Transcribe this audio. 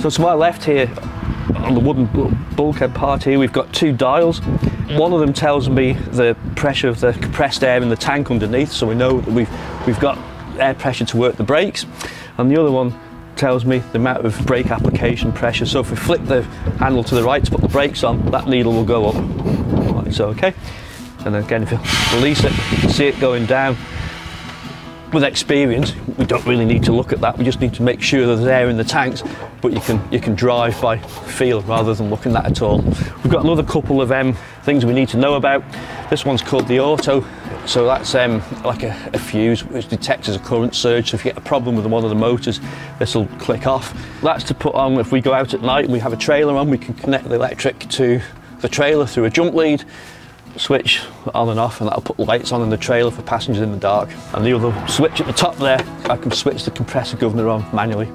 So to my left here, on the wooden bulkhead part here, we've got two dials. One of them tells me the pressure of the compressed air in the tank underneath, so we know that we've got air pressure to work the brakes. And the other one tells me the amount of brake application pressure. So if we flick the handle to the right to put the brakes on, that needle will go up, like so, okay? And again, if you release it, you can see it going down. With experience, we don't really need to look at that. We just need to make sure that there's air in the tanks, but you can drive by feel rather than looking at that at all. We've got another couple of things we need to know about. This one's called the auto, so that's like a fuse which detects as a current surge. So if you get a problem with one of the motors, this will click off. That's to put on if we go out at night and we have a trailer on, we can connect the electric to the trailer through a jump lead, switch on and off, and that'll put lights on in the trailer for passengers in the dark. And the other switch at the top there, I can switch the compressor governor on manually.